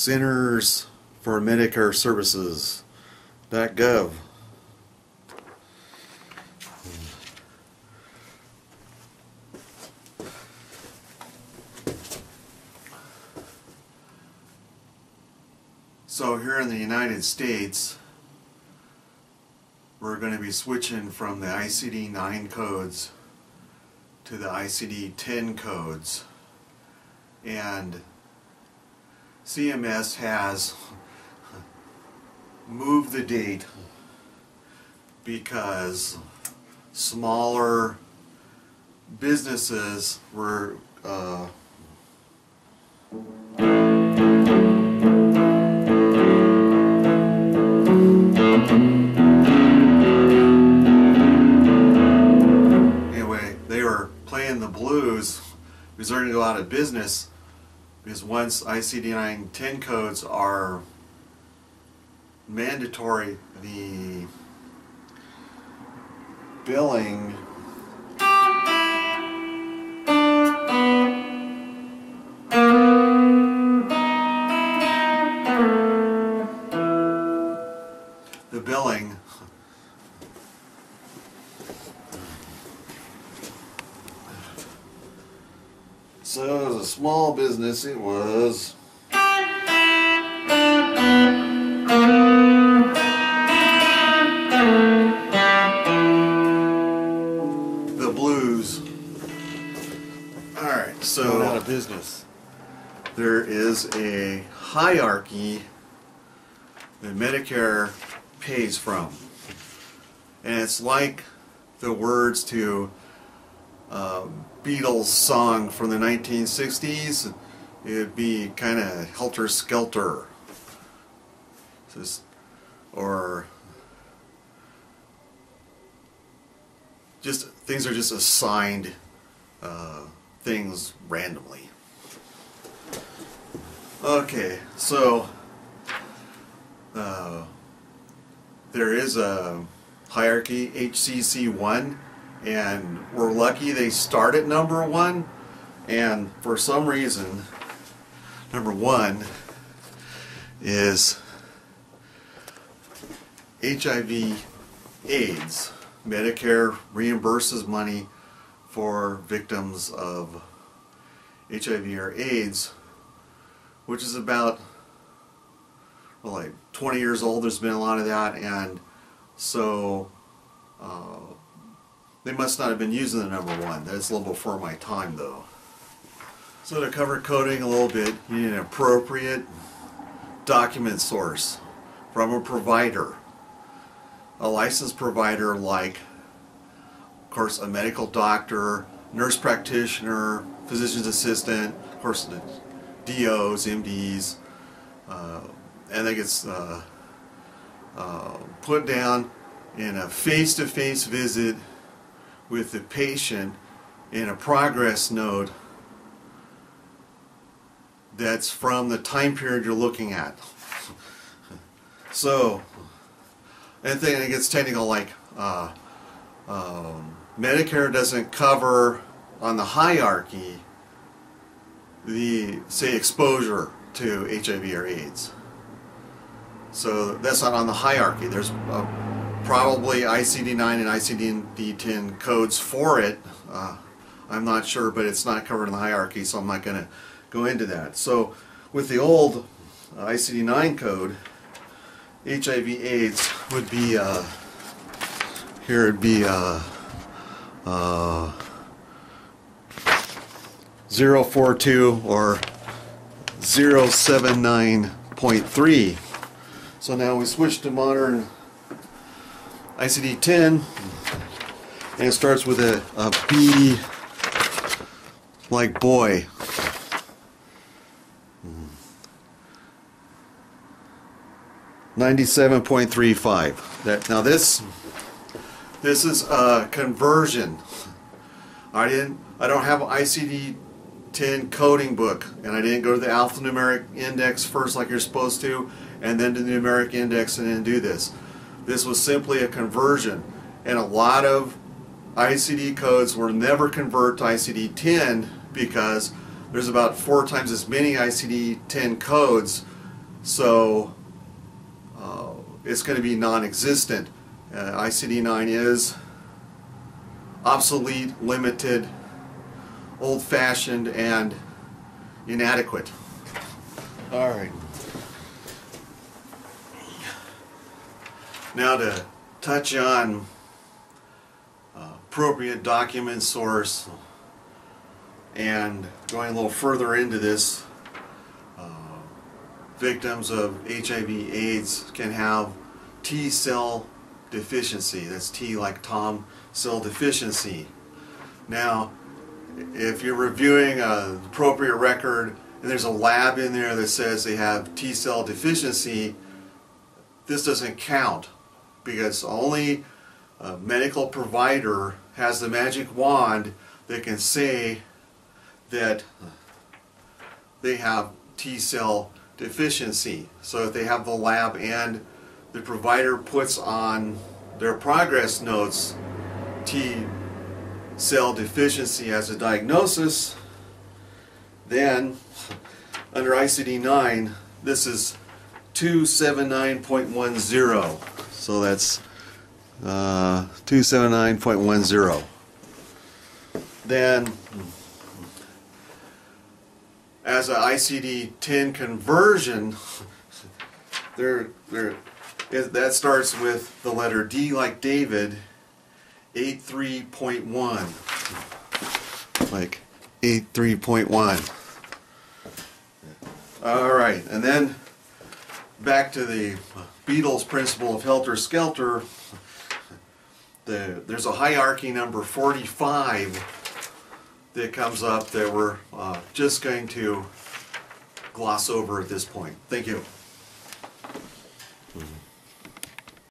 Centers for Medicare Services.gov. So here in the United States, we're going to be switching from the ICD-9 codes to the ICD-10 codes, and CMS has moved the date because smaller businesses were playing the blues because they're going to go out of business, because once ICD-10 codes are mandatory, the billing so as a small business, it was the blues. Alright, so out of business. There is a hierarchy that Medicare pays from. And it's like the words to Beatles song from the 1960s. It'd be kind of helter-skelter, or just things are just assigned things randomly. Okay, so there is a hierarchy, HCC1, and we're lucky they start at number 1, and for some reason number 1 is HIV AIDS. Medicare reimburses money for victims of HIV or AIDS, which is about, well, like 20 years old. There's been a lot of that, and so they must not have been using the number 1. That's a little before my time, though. So to cover coding a little bit, you need an appropriate document source from a provider. A licensed provider like, of course, a medical doctor, nurse practitioner, physician's assistant, of course, the DOs, MDs, and that gets put down in a face-to-face visit with the patient in a progress note that's from the time period you're looking at. So, and then it gets technical, like Medicare doesn't cover on the hierarchy the, say, exposure to HIV or AIDS. So that's not on the hierarchy. There's probably ICD-9 and ICD-10 codes for it. I'm not sure, but it's not covered in the hierarchy, so I'm not going to go into that. So with the old ICD-9 code, HIV/AIDS would be here it'd be 042 or 079.3. So now we switch to modern ICD-10, and it starts with a B like boy. 97.35. That now this is a conversion. I don't have an ICD-10 coding book, and I didn't go to the alphanumeric index first like you're supposed to, and then to the numeric index and then do this. This was simply a conversion, and a lot of ICD codes will never convert to ICD-10 because there's about 4 times as many ICD-10 codes So it's going to be non-existent. ICD-10 is obsolete, limited, old-fashioned, and inadequate. All right. Now to touch on appropriate document source and going a little further into this, victims of HIV/AIDS can have T cell deficiency. That's T like Tom cell deficiency. Now, if you're reviewing an appropriate record and there's a lab in there that says they have T cell deficiency, this doesn't count because only a medical provider has the magic wand that can say that they have T cell deficiency. So if they have the lab and the provider puts on their progress notes T cell deficiency as a diagnosis, then under ICD-9 this is 279.10. So that's 279.10. Then as an ICD-10 conversion, that starts with the letter D like David, 83.1. Like 83.1. All right, and then back to the Beatles principle of helter-skelter. There's a hierarchy number 45 that comes up that we're just going to gloss over at this point. Thank you.